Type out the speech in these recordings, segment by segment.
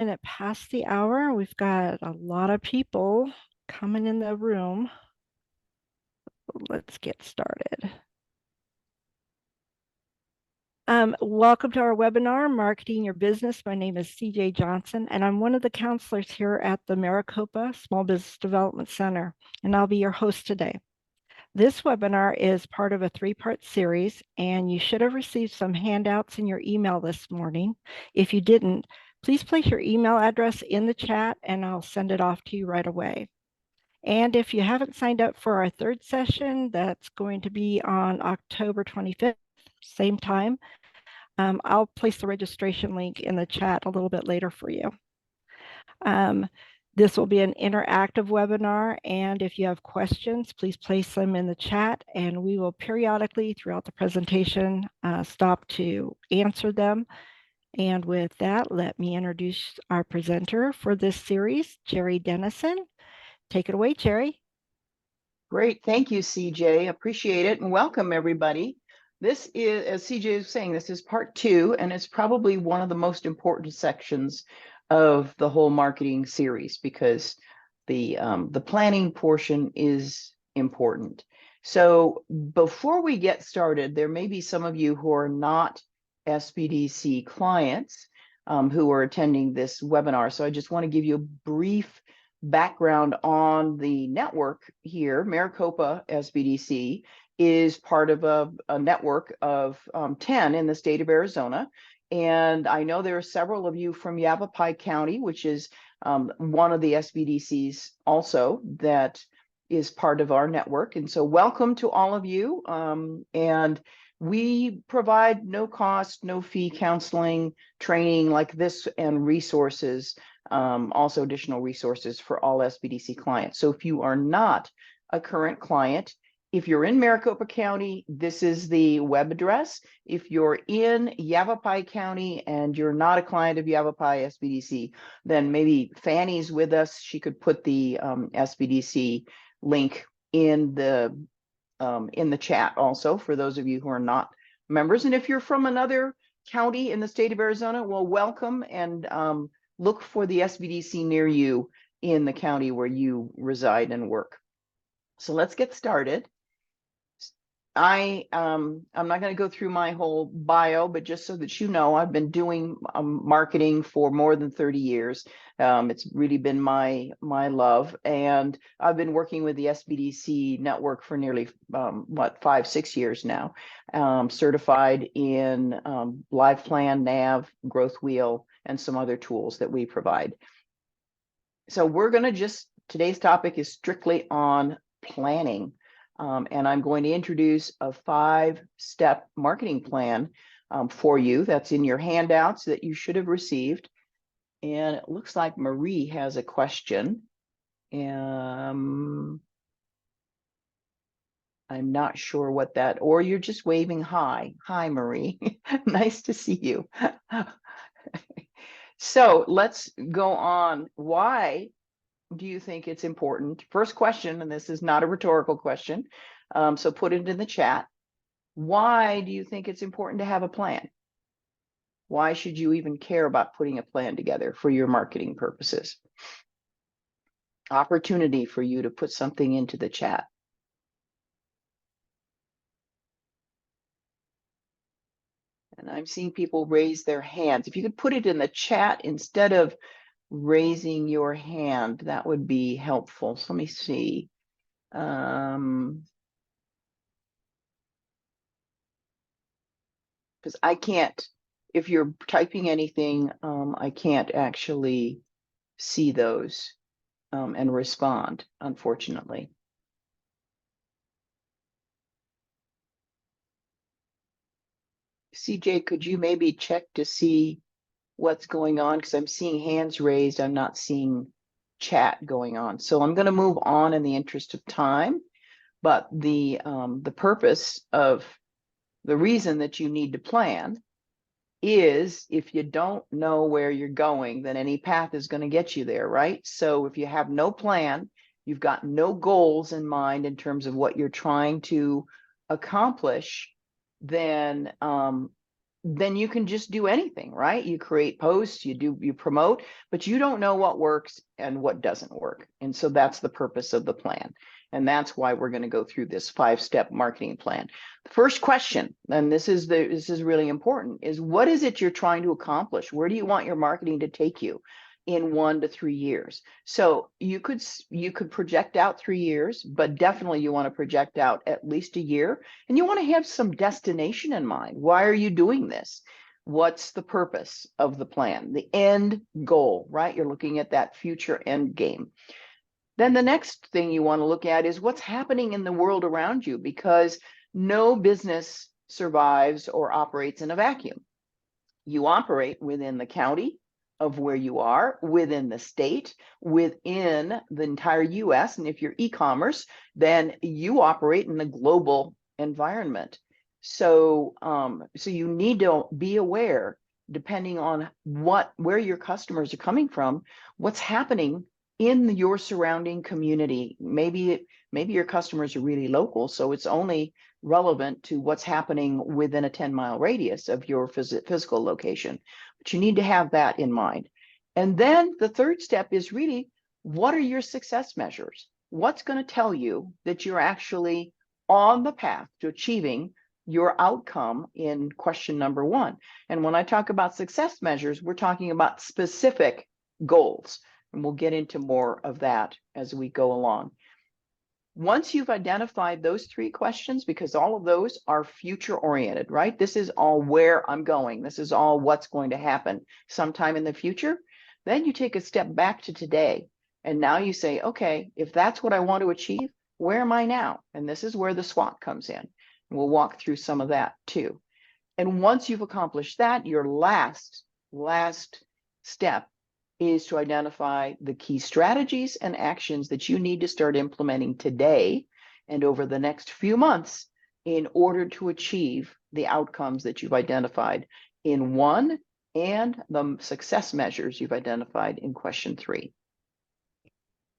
minute past the hour. We've got a lot of people coming in the room. Let's get started. Welcome to our webinar, Marketing Your Business. My name is CJ Johnson, and I'm one of the counselors here at the Maricopa Small Business Development Center, and I'll be your host today. This webinar is part of a three-part series, and you should have received some handouts in your email this morning. If you didn't, please place your email address in the chat, and I'll send it off to you right away. And if you haven't signed up for our third session, that's going to be on October 25th, same time. I'll place the registration link in the chat a little bit later for you. This will be an interactive webinar, and if you have questions, please place them in the chat, and we will periodically throughout the presentation stop to answer them. And with that, let me introduce our presenter for this series, Jerry Dennison. Take it away, Jerry. Great. Thank you, CJ. Appreciate it. And welcome, everybody. This is, as CJ is saying, this is part 2, and it's probably one of the most important sections of the whole marketing series because the planning portion is important. So before we get started, there may be some of you who are not SBDC clients who are attending this webinar. So I just want to give you a brief background on the network here. Maricopa SBDC is part of a network of 10 in the state of Arizona. And I know there are several of you from Yavapai County, which is one of the SBDCs also that is part of our network. And so welcome to all of you. And we provide no cost, no fee counseling, training like this, and resources, also additional resources for all SBDC clients. So if you are not a current client, if you're in Maricopa County, this is the web address. If you're in Yavapai County and you're not a client of Yavapai SBDC, then maybe Fanny's with us. She could put the SBDC link in the chat also for those of you who are not members. And if you're from another county in the state of Arizona, well, welcome, and look for the SBDC near you in the county where you reside and work. So let's get started. I'm not going to go through my whole bio, but just so that you know, I've been doing marketing for more than 30 years. It's really been my love, and I've been working with the SBDC network for nearly 5-6 years now. Certified in Live Plan, NAV, Growth Wheel, and some other tools that we provide. So we're going to today's topic is strictly on planning. And I'm going to introduce a 5-step marketing plan for you. That's in your handouts that you should have received. And it looks like Marie has a question. I'm not sure what that, or you're just waving hi. Hi, Marie. Nice to see you. So let's go on. Why do you think it's important? First question, and this is not a rhetorical question, so put it in the chat. Why do you think it's important to have a plan? Why should you even care about putting a plan together for your marketing purposes? Opportunity for you to put something into the chat. And I'm seeing people raise their hands. If you could put it in the chat instead of raising your hand, that would be helpful. So let me see. Because I can't, if you're typing anything, I can't actually see those and respond, unfortunately. CJ, could you maybe check to see what's going on? Because I'm seeing hands raised, I'm not seeing chat going on. So I'm going to move on in the interest of time. But the purpose of the reason that you need to plan is if you don't know where you're going, then any path is going to get you there, right? So if you have no plan, you've got no goals in mind in terms of what you're trying to accomplish, then then you can just do anything, right? You create posts, you promote, but you don't know what works and what doesn't work. And so that's the purpose of the plan. And that's why we're going to go through this 5-step marketing plan. The first question, and this is really important, is what is it you're trying to accomplish? Where do you want your marketing to take you in 1 to 3 years? So you could project out 3 years, but definitely you want to project out at least a year, and you want to have some destination in mind. Why are you doing this? What's the purpose of the plan? The end goal, right? You're looking at that future end game. Then the next thing you want to look at is what's happening in the world around you, because no business survives or operates in a vacuum. You operate within the county of where you are, within the state, within the entire US. And if you're e-commerce, then you operate in a global environment. So, so you need to be aware, depending on where your customers are coming from, what's happening in your surrounding community. Maybe your customers are really local, so it's only relevant to what's happening within a 10-mile radius of your physical location. But you need to have that in mind. And then the third step is really, what are your success measures? What's going to tell you that you're actually on the path to achieving your outcome in question number 1? And when I talk about success measures, we're talking about specific goals. And we'll get into more of that as we go along. Once you've identified those 3 questions, because all of those are future oriented, right? This is all where I'm going. This is all what's going to happen sometime in the future. Then you take a step back to today. And now you say, okay, if that's what I want to achieve, where am I now? And this is where the SWOT comes in. And we'll walk through some of that too. And once you've accomplished that, your last step is to identify the key strategies and actions that you need to start implementing today and over the next few months in order to achieve the outcomes that you've identified in 1 and the success measures you've identified in question 3.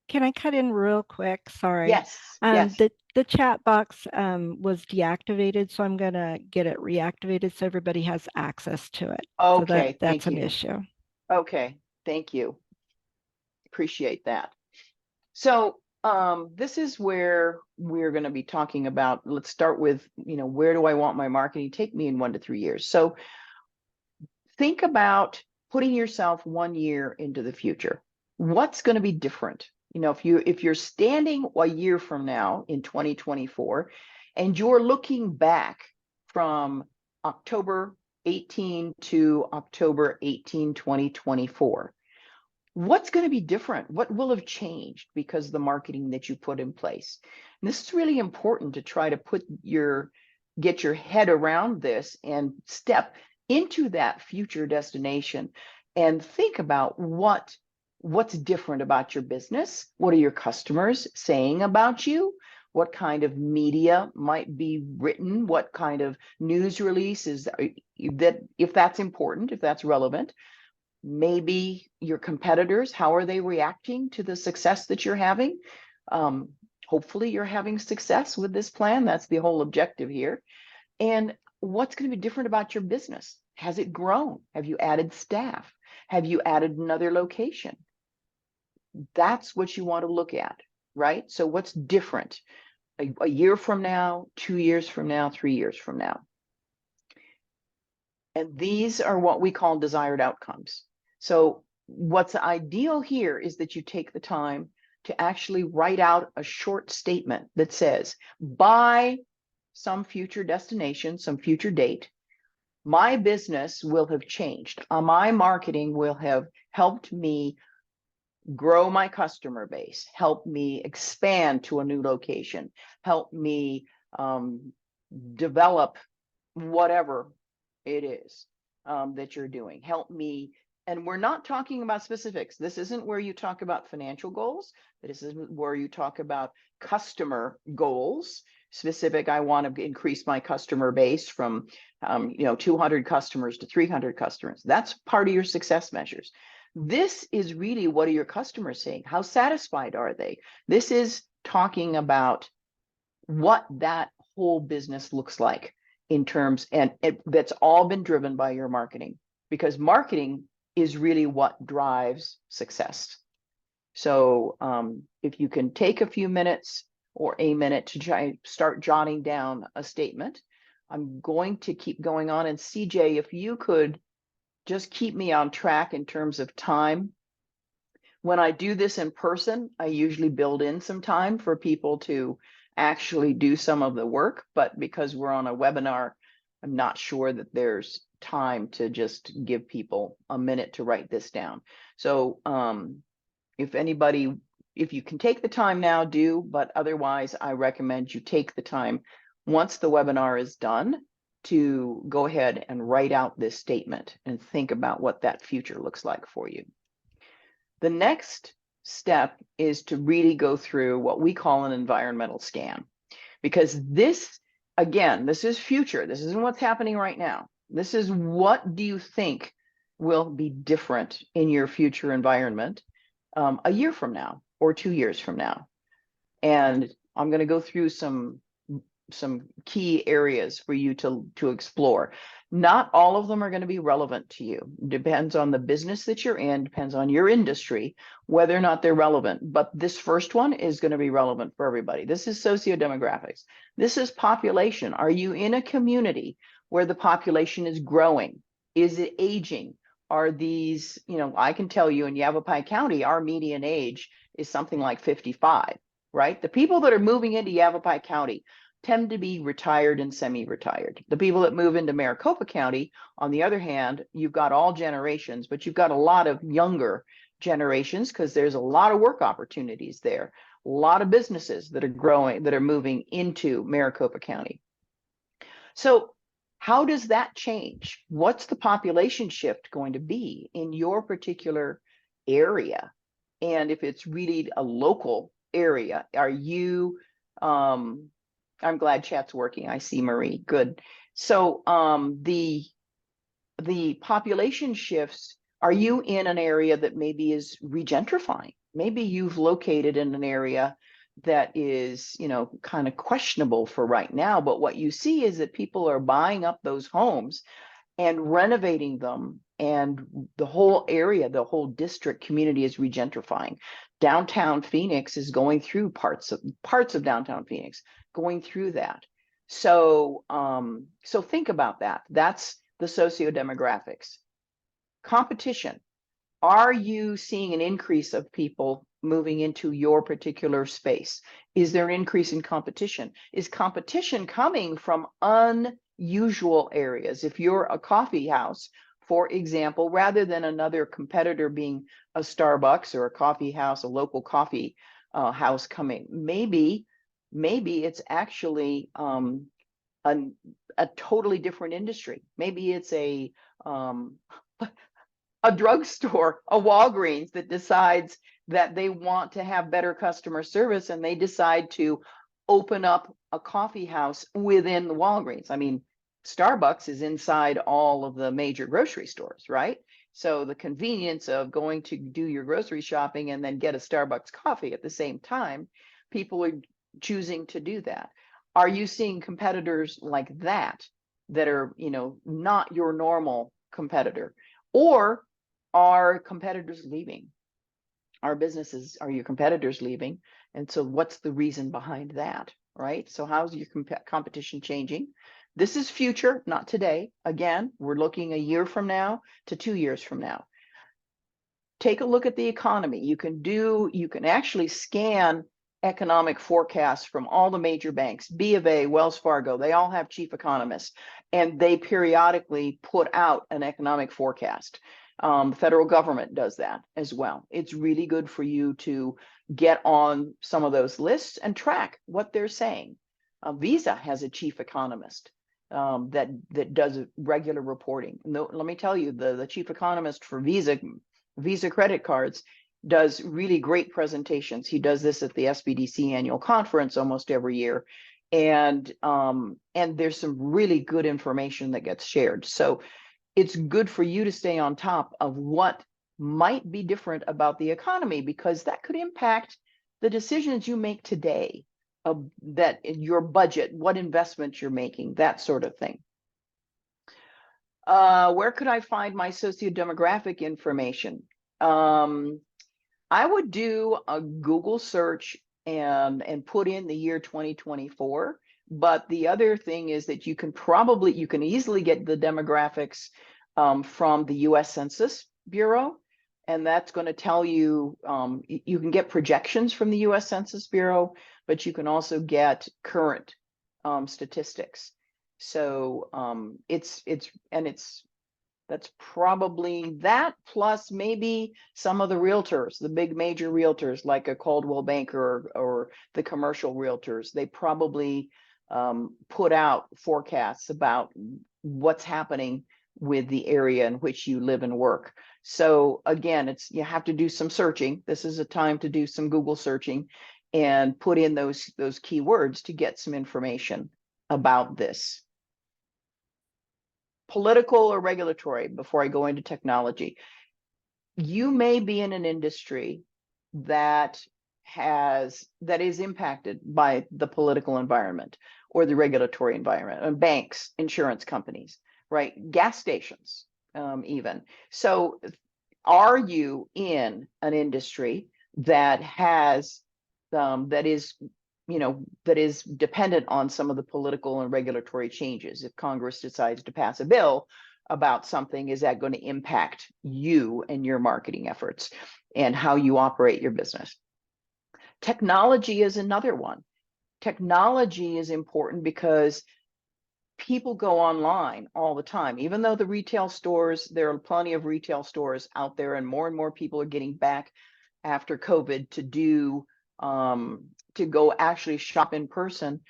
Can I cut in real quick? Sorry. Yes, yes. The chat box was deactivated, so I'm going to get it reactivated so everybody has access to it. Okay, So that's an thank you. issue. Okay, thank you. Appreciate that. So this is where we're going to be talking about. Let's start with, where do I want my marketing to take me in 1 to 3 years? So think about putting yourself 1 year into the future. What's going to be different? If you're standing a year from now in 2024 and you're looking back from October 18 to October 18, 2024, what's going to be different? What will have changed because of the marketing that you put in place? And this is really important to try to get your head around this and step into that future destination and think about what's different about your business. What are your customers saying about you? What kind of media might be written? What kind of news releases that, if that's important, if that's relevant? Maybe your competitors, how are they reacting to the success that you're having? Hopefully you're having success with this plan. That's the whole objective here. And what's going to be different about your business? Has it grown? Have you added staff? Have you added another location? That's what you want to look at, right? So what's different a year from now, 2 years from now, 3 years from now? And these are what we call desired outcomes. So what's ideal here is that you take the time to actually write out a short statement that says, by some future destination, some future date, my business will have changed. My marketing will have helped me grow my customer base, help me expand to a new location, help me develop whatever it is that you're doing. Help me. And we're not talking about specifics. This isn't where you talk about financial goals. This isn't where you talk about customer goals. Specific, I want to increase my customer base from 200 customers to 300 customers. That's part of your success measures. This is really, what are your customers saying? How satisfied are they? This is talking about what that whole business looks like in terms, and that's all been driven by your marketing, because marketing is really what drives success. So if you can take a few minutes or a minute to start jotting down a statement, I'm going to keep going on. And CJ, if you could just keep me on track in terms of time. When I do this in person, I usually build in some time for people to actually do some of the work, but because we're on a webinar, I'm not sure that there's time to just give people a minute to write this down. So if you can take the time now, do, but otherwise I recommend you take the time once the webinar is done to go ahead and write out this statement and think about what that future looks like for you. The next step is to really go through what we call an environmental scan, because this, again, this is future. This isn't what's happening right now. This is what do you think will be different in your future environment a year from now or 2 years from now. And I'm going to go through some key areas for you to explore. Not all of them are going to be relevant to you. Depends on the business that you're in, depends on your industry, whether or not they're relevant. But this first one is going to be relevant for everybody. This is sociodemographics. This is population. Are you in a community where the population is growing? Is it aging? Are these, I can tell you in Yavapai County, our median age is something like 55, right? The people that are moving into Yavapai County tend to be retired and semi-retired. The people that move into Maricopa County, on the other hand, you've got all generations, but you've got a lot of younger generations because there's a lot of work opportunities there, a lot of businesses that are growing, that are moving into Maricopa County. So how does that change? What's the population shift going to be in your particular area? And if it's really a local area, are you, I'm glad chat's working. I see Marie. Good. So the population shifts, are you in an area that maybe is regentrifying? Maybe you've located in an area that is, kind of questionable for right now, but what you see is that people are buying up those homes and renovating them, and the whole area, the whole district community is regentrifying. Downtown Phoenix is going through parts of downtown Phoenix, going through that. So so think about that. That's the sociodemographics. Competition. Are you seeing an increase of people moving into your particular space? Is there an increase in competition? Is competition coming from unusual areas? If you're a coffee house, for example, rather than another competitor being a Starbucks or a coffee house, a local coffee house coming, maybe it's actually a totally different industry. Maybe it's a drugstore, a Walgreens, that decides that they want to have better customer service, and they decide to open up a coffee house within the Walgreens. I mean, Starbucks is inside all of the major grocery stores, right? So the convenience of going to do your grocery shopping and then get a Starbucks coffee at the same time, people are choosing to do that. Are you seeing competitors like that are, not your normal competitor? Or are competitors leaving? Are your competitors leaving? And so what's the reason behind that, right? So how's your competition changing? This is future, not today. Again, we're looking a year from now to 2 years from now. Take a look at the economy. You can actually scan economic forecasts from all the major banks, B of A, Wells Fargo, they all have chief economists, and they periodically put out an economic forecast. The federal government does that as well. It's really good for you to get on some of those lists and track what they're saying. Visa has a chief economist that does regular reporting. Let me tell you, the chief economist for Visa credit cards does really great presentations. He does this at the SBDC annual conference almost every year. And there's some really good information that gets shared. So it's good for you to stay on top of what might be different about the economy, because that could impact the decisions you make today. that your budget, what investments you're making, that sort of thing. Where could I find my sociodemographic information? I would do a Google search and put in the year 2024. But the other thing is that you can easily get the demographics from the U.S. Census Bureau, and that's going to tell you, you can get projections from the U.S. Census Bureau, but you can also get current statistics. So that's probably that, plus maybe some of the realtors, the big major realtors like a Coldwell Banker or the commercial realtors. They probably put out forecasts about what's happening with the area in which you live and work. So again, you have to do some searching. This is a time to do some Google searching and put in those keywords to get some information about this. Political or regulatory, before I go into technology. You may be in an industry that is impacted by the political environment or the regulatory environment, and banks, insurance companies, right? Gas stations, even. So are you in an industry that is dependent on some of the political and regulatory changes? If Congress decides to pass a bill about something, is that going to impact you and your marketing efforts and how you operate your business? Technology is another one. Technology is important because people go online all the time. Even though the retail stores, there are plenty of retail stores out there, and more people are getting back after COVID to go actually shop in person.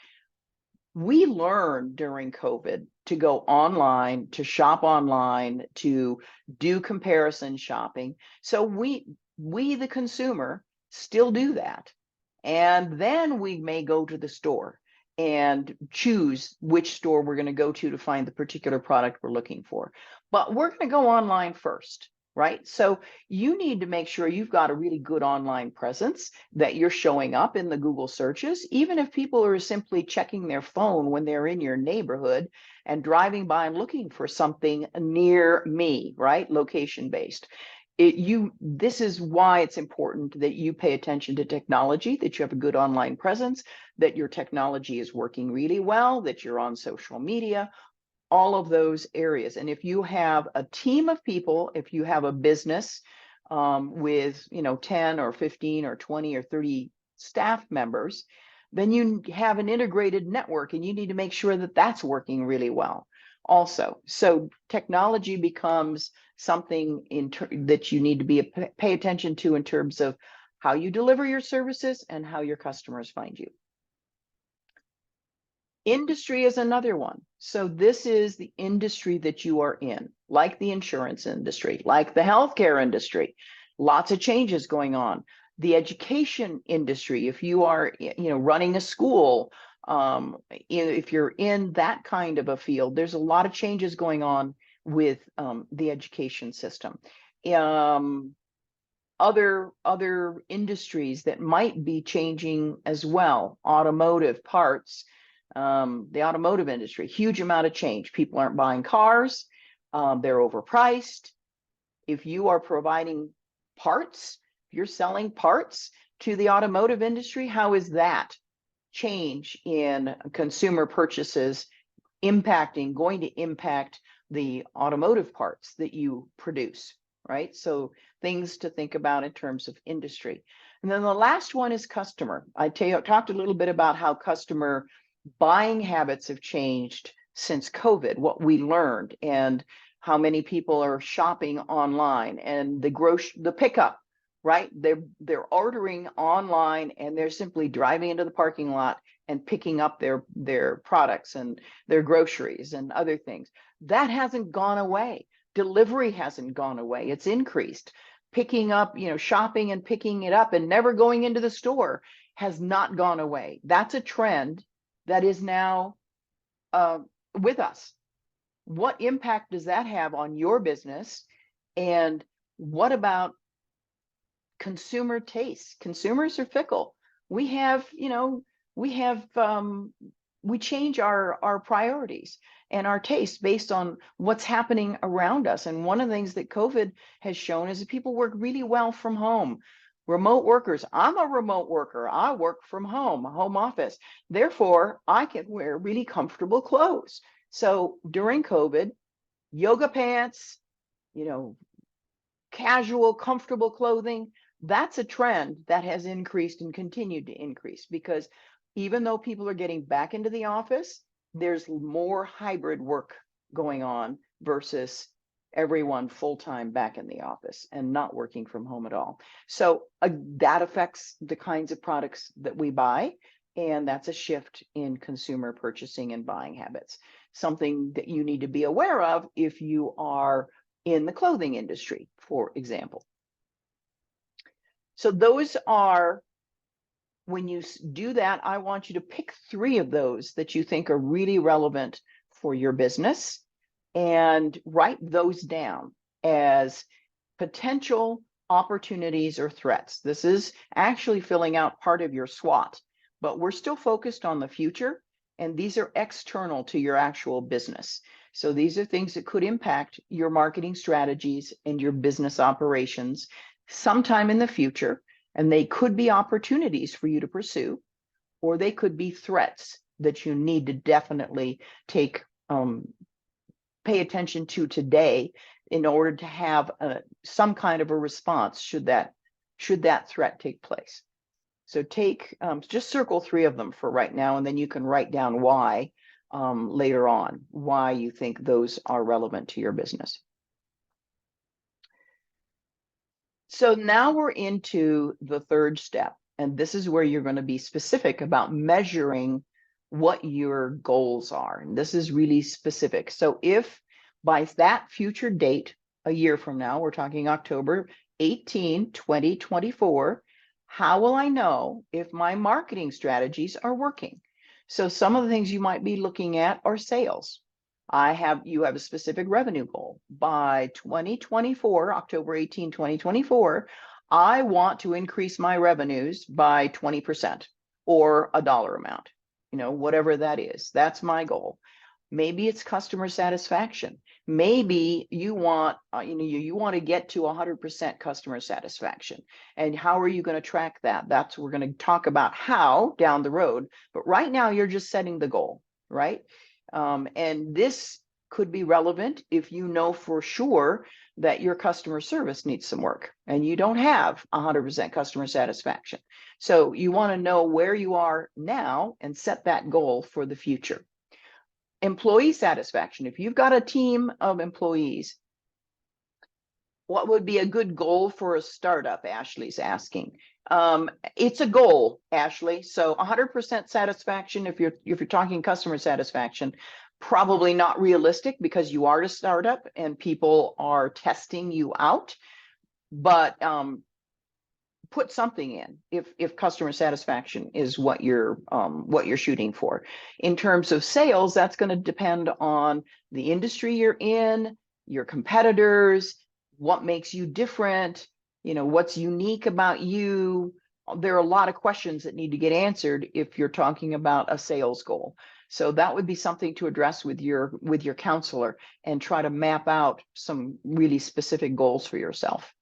We learned during COVID to go online, to shop online, to do comparison shopping. So we the consumer still do that. And then we may go to the store and choose which store we're going to go to find the particular product we're looking for. But we're going to go online first, right? So you need to make sure you've got a really good online presence, that you're showing up in the Google searches, even if people are simply checking their phone when they're in your neighborhood and driving by and looking for something near me, right? Location based. This is why it's important that you pay attention to technology, that you have a good online presence, that your technology is working really well, that you're on social media, all of those areas. And if you have a team of people, if you have a business with 10 or 15 or 20 or 30 staff members, then you have an integrated network, and you need to make sure that that's working really well also. So technology becomes something that you need to pay attention to in terms of how you deliver your services and how your customers find you. Industry is another one. So this is the industry that you are in, like the insurance industry, like the healthcare industry. Lots of changes going on. The education industry, if you are running a school, if you're in that kind of a field, there's a lot of changes going on with the education system. Other industries that might be changing as well, automotive parts. The automotive industry, huge amount of change. People aren't buying cars. They're overpriced. If you are providing parts, if you're selling parts to the automotive industry, how is that change in consumer purchases going to impact the automotive parts that you produce, right? So things to think about in terms of industry. And then the last one is customer. I talked a little bit about how customer buying habits have changed since COVID, what we learned, and how many people are shopping online, and the pickup, right? They're ordering online, and they're simply driving into the parking lot and picking up their products and their groceries and other things. That hasn't gone away. Delivery hasn't gone away. It's increased. Picking up, shopping and picking it up and never going into the store has not gone away. That's a trend that is now with us. What impact does that have on your business? And what about consumer taste? Consumers are fickle. We have, we have we change our priorities and our tastes based on what's happening around us. And one of the things that COVID has shown is that people work really well from home. Remote workers. I'm a remote worker. I work from home, a home office. Therefore, I can wear really comfortable clothes. So during COVID, yoga pants, you know, casual, comfortable clothing, that's a trend that has increased and continued to increase, because even though people are getting back into the office, there's more hybrid work going on versus everyone full-time back in the office and not working from home at all. So that affects the kinds of products that we buy. And that's a shift in consumer purchasing and buying habits, something that you need to be aware of if you are in the clothing industry, for example. So those are, when you do that, I want you to pick 3 of those that you think are really relevant for your business and write those down as potential opportunities or threats. This is actually filling out part of your SWOT, but we're still focused on the future, and these are external to your actual business. So these are things that could impact your marketing strategies and your business operations sometime in the future. And they could be opportunities for you to pursue, or they could be threats that you need to definitely pay attention to today in order to have some kind of a response should that threat take place. So just circle 3 of them for right now, and then you can write down why later on, why you think those are relevant to your business. So now we're into the 3rd step, and this is where you're going to be specific about measuring what your goals are. And this is really specific. So if by that future date, a year from now, we're talking October 18, 2024, how will I know if my marketing strategies are working? So some of the things you might be looking at are sales. You have a specific revenue goal. By 2024, October 18, 2024, I want to increase my revenues by 20% or a dollar amount, whatever that is. That's my goal. Maybe it's customer satisfaction. Maybe you want, you want to get to 100% customer satisfaction. And how are you going to track that? We're going to talk about how down the road. But right now, you're just setting the goal, right? And this could be relevant if you know for sure that your customer service needs some work and you don't have 100% customer satisfaction. So you want to know where you are now and set that goal for the future. Employee satisfaction. If you've got a team of employees, what would be a good goal for a startup? Ashley's asking. It's a goal, Ashley. So 100% satisfaction, if you're talking customer satisfaction, probably not realistic because you are a startup and people are testing you out. But put something in if customer satisfaction is what you're shooting for. In terms of sales, that's going to depend on the industry you're in, your competitors, what makes you different, what's unique about you. There are a lot of questions that need to get answered if you're talking about a sales goal. So that would be something to address with your counselor and try to map out some really specific goals for yourself.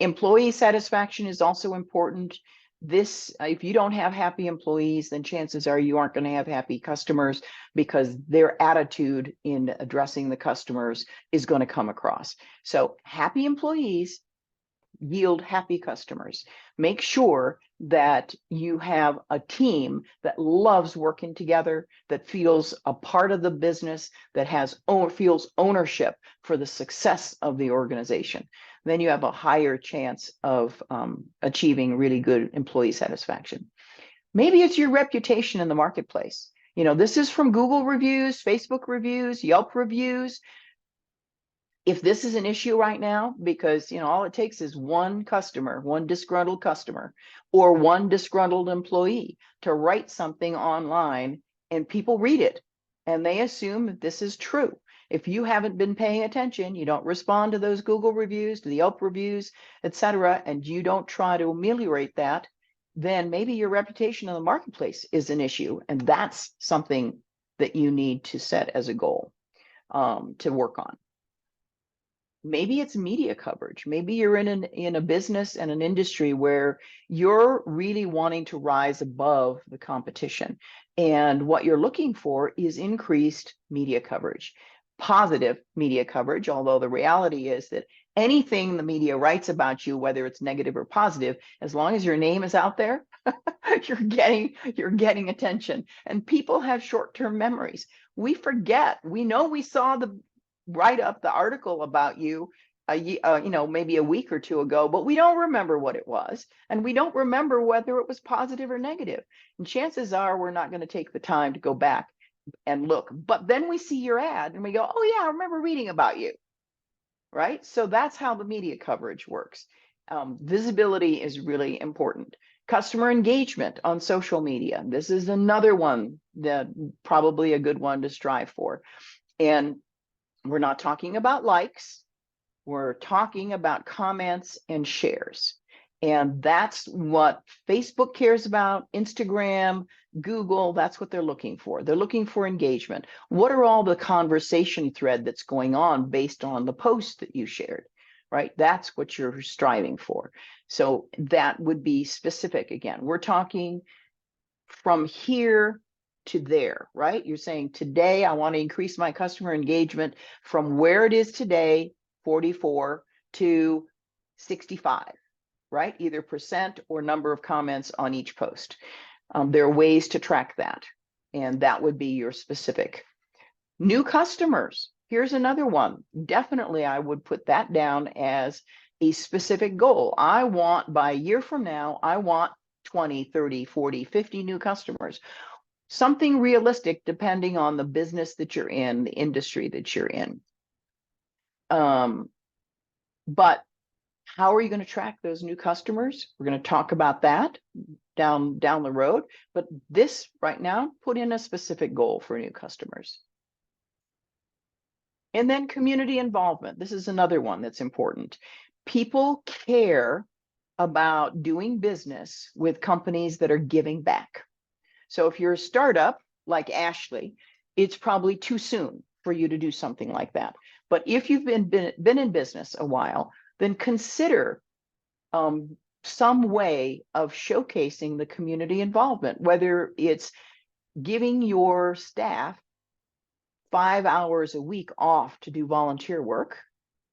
Employee satisfaction is also important. If you don't have happy employees, then chances are you aren't going to have happy customers because their attitude in addressing the customers is going to come across. So happy employees yield happy customers. Make sure that you have a team that loves working together, that feels a part of the business, that feels ownership for the success of the organization. Then you have a higher chance of achieving really good employee satisfaction. Maybe it's your reputation in the marketplace. This is from Google reviews, Facebook reviews, Yelp reviews. If this is an issue right now, because all it takes is one disgruntled customer or one disgruntled employee to write something online and people read it and they assume that this is true. If you haven't been paying attention, you don't respond to those Google reviews, to the Yelp reviews, etc., and you don't try to ameliorate that, then maybe your reputation in the marketplace is an issue. And that's something that you need to set as a goal to work on. Maybe it's media coverage. Maybe you're in a business and an industry where you're really wanting to rise above the competition. And what you're looking for is increased media coverage, positive media coverage, although the reality is that anything the media writes about you, whether it's negative or positive, as long as your name is out there, you're getting attention. And people have short-term memories. We forget. We know we saw the write up the article about you maybe a week or two ago, but we don't remember what it was, and we don't remember whether it was positive or negative. And chances are we're not going to take the time to go back and look. But then we see your ad and we go, oh yeah, I remember reading about you, right? So that's how the media coverage works. Visibility is really important. Customer engagement on social media. This is another one that probably a good one to strive for. And we're not talking about likes. We're talking about comments and shares. And that's what Facebook cares about, Instagram, Google, that's what they're looking for. They're looking for engagement. What are all the conversation thread that's going on based on the post that you shared, right? That's what you're striving for. So that would be specific. Again, we're talking from here to there, right? You're saying today I want to increase my customer engagement from where it is today, 44 to 65, right? Either percent or number of comments on each post. There are ways to track that, and that would be your specific. New customers, here's another one. Definitely I would put that down as a specific goal. I want, by a year from now, I want 20, 30, 40, 50 new customers. Something realistic depending on the business that you're in, the industry that you're in. But how are you going to track those new customers? We're going to talk about that down the road. But this right now, put in a specific goal for new customers. And then community involvement. This is another one that's important. People care about doing business with companies that are giving back. So if you're a startup like Ashley, it's probably too soon for you to do something like that. But if you've been in business a while, then consider some way of showcasing the community involvement, whether it's giving your staff 5 hours a week off to do volunteer work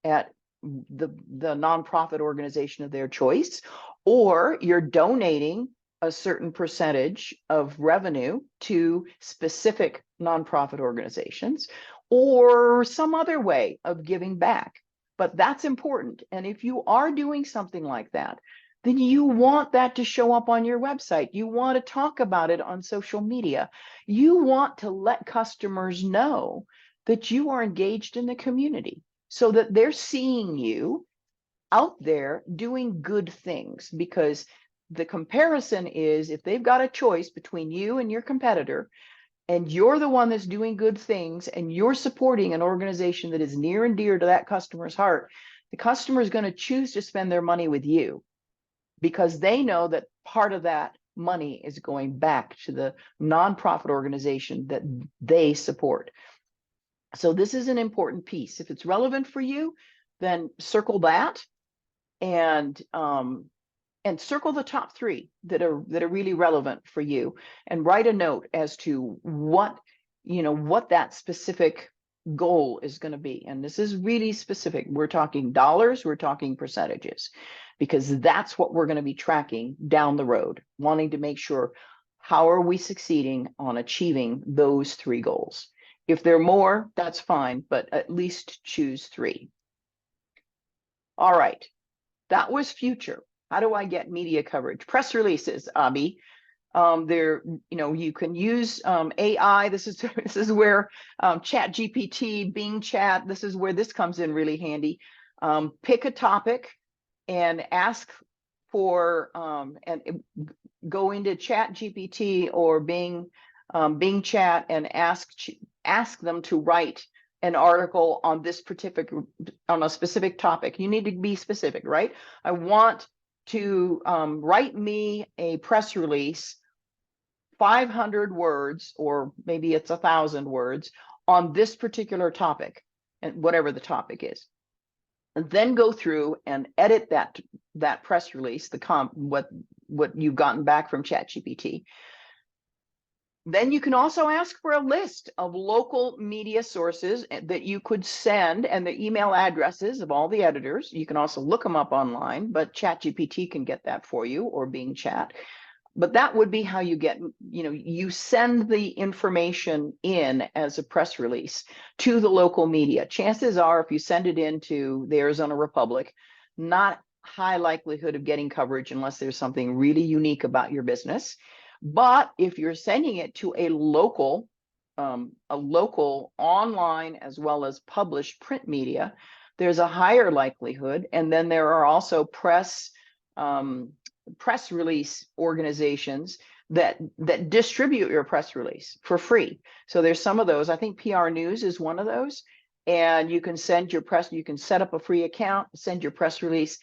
at the nonprofit organization of their choice, or you're donating a certain percentage of revenue to specific nonprofit organizations, or some other way of giving back. But that's important. And if you are doing something like that, then you want that to show up on your website. You want to talk about it on social media. You want to let customers know that you are engaged in the community so that they're seeing you out there doing good things. Because the comparison is, if they've got a choice between you and your competitor, and you're the one that's doing good things, and you're supporting an organization that is near and dear to that customer's heart, the customer is going to choose to spend their money with you, because they know that part of that money is going back to the nonprofit organization that they support. So this is an important piece. If it's relevant for you, then circle that, and circle the top 3 that are really relevant for you, and write a note as to what that specific goal is going to be. And this is really specific. We're talking dollars, we're talking percentages, because that's what we're going to be tracking down the road, wanting to make sure, how are we succeeding on achieving those 3 goals? If there are more, that's fine, but at least choose 3. All right, that was future. How do I get media coverage? Press releases, Abby. You can use AI. This is where ChatGPT, Bing Chat, this is where this comes in really handy. Pick a topic and ask for, and go into ChatGPT or Bing Chat and ask them to write an article on a specific topic. You need to be specific, right? I want to write me a press release, 500 words, or maybe it's 1,000 words on this particular topic, and whatever the topic is. And then go through and edit that press release, what you've gotten back from ChatGPT. Then you can also ask for a list of local media sources that you could send, and the email addresses of all the editors. You can also look them up online, but ChatGPT can get that for you, or Bing Chat. But that would be how you get, you send the information in as a press release to the local media. Chances are, if you send it into the Arizona Republic, not high likelihood of getting coverage unless there's something really unique about your business. But if you're sending it to a local online as well as published print media, there's a higher likelihood. And then there are also press release organizations that distribute your press release for free. So there's some of those. I think PR News is one of those. And you can send your you can set up a free account, send your press release,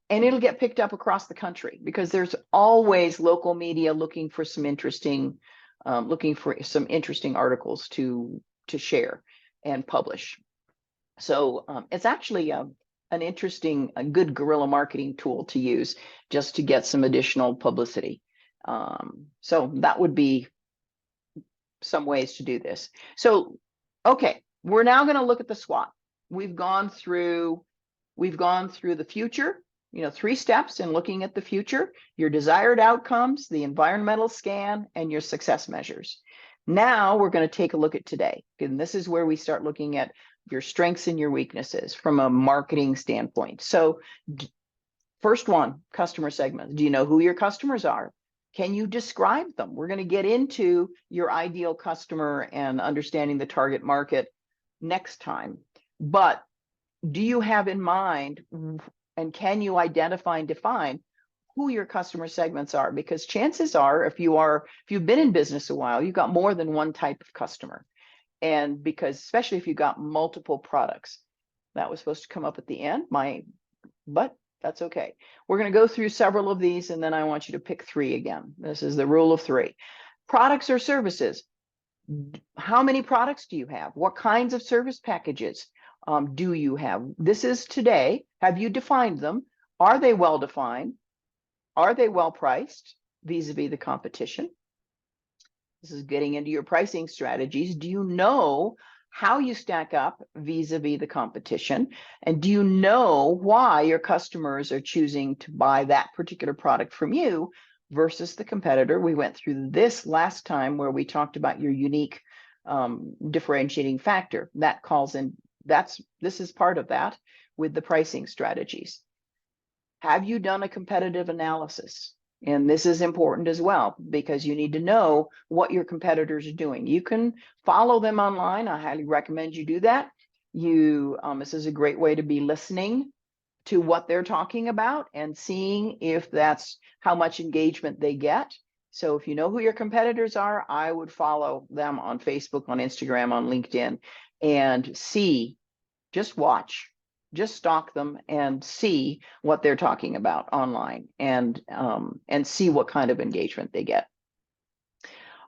and it'll get picked up across the country, because there's always local media looking for some interesting articles to share and publish. So it's actually a good guerrilla marketing tool to use just to get some additional publicity. So that would be some ways to do this. So, okay, we're now going to look at the SWOT. We've gone through the future, 3 steps in looking at the future: your desired outcomes, the environmental scan, and your success measures. Now we're going to take a look at today. And this is where we start looking at your strengths and your weaknesses from a marketing standpoint. So first one, customer segments. Do you know who your customers are? Can you describe them? We're going to get into your ideal customer and understanding the target market next time. But do you have in mind, and can you identify and define who your customer segments are? Because chances are, if you've been in business a while, you've got more than one type of customer. And because, especially if you got multiple products, that was supposed to come up at the end, but that's okay. We're going to go through several of these, and then I want you to pick 3 again. This is the rule of 3. Products or services. How many products do you have? What kinds of service packages do you have? This is today. Have you defined them? Are they well defined? Are they well priced vis-a-vis the competition? This is getting into your pricing strategies. Do you know how you stack up vis-a-vis the competition? And do you know why your customers are choosing to buy that particular product from you versus the competitor? We went through this last time where we talked about your unique differentiating factor. That calls in, this is part of that with the pricing strategies. Have you done a competitive analysis? And this is important as well, because you need to know what your competitors are doing. You can follow them online. I highly recommend you do that. This is a great way to be listening to what they're talking about and seeing if that's how much engagement they get. So if you know who your competitors are, I would follow them on Facebook, on Instagram, on LinkedIn, and see, just watch. Just stalk them and see what they're talking about online, and see what kind of engagement they get.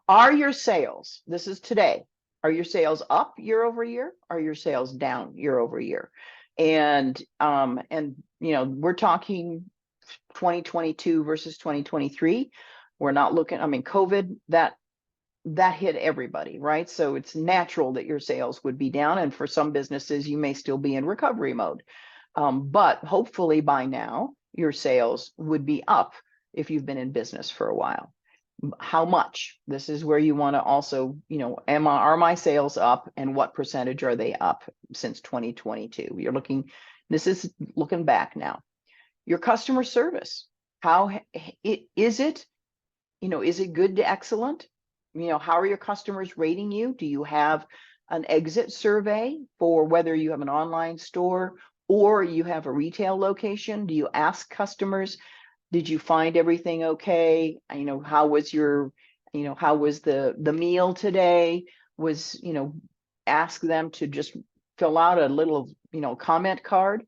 Are your sales, this is today, are your sales up year over year? Are your sales down year over year? And we're talking 2022 versus 2023. We're not looking, COVID, that hit everybody, right? So it's natural that your sales would be down. And for some businesses, you may still be in recovery mode. But hopefully by now, your sales would be up if you've been in business for a while. How much? This is where you want to also, are my sales up, and what percentage are they up since 2022? This is looking back now. Your customer service, is it good to excellent? How are your customers rating you? Do you have an exit survey for whether you have an online store or you have a retail location? Do you ask customers, did you find everything okay? How was how was the meal today? Ask them to just fill out a little, comment card.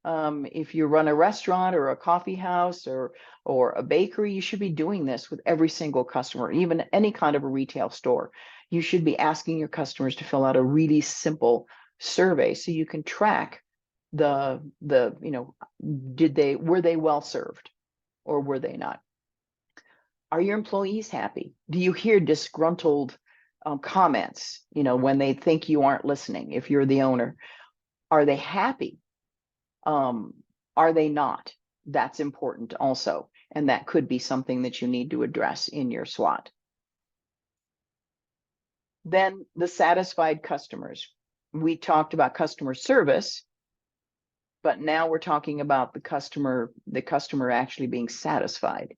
If you run a restaurant or a coffee house or a bakery, you should be doing this with every single customer, even any kind of a retail store. You should be asking your customers to fill out a really simple survey so you can track the were they well served or were they not? Are your employees happy? Do you hear disgruntled comments, when they think you aren't listening, if you're the owner? Are they happy? Are they not? That's important also. And that could be something that you need to address in your SWOT. Then the satisfied customers. We talked about customer service, but now we're talking about the customer actually being satisfied.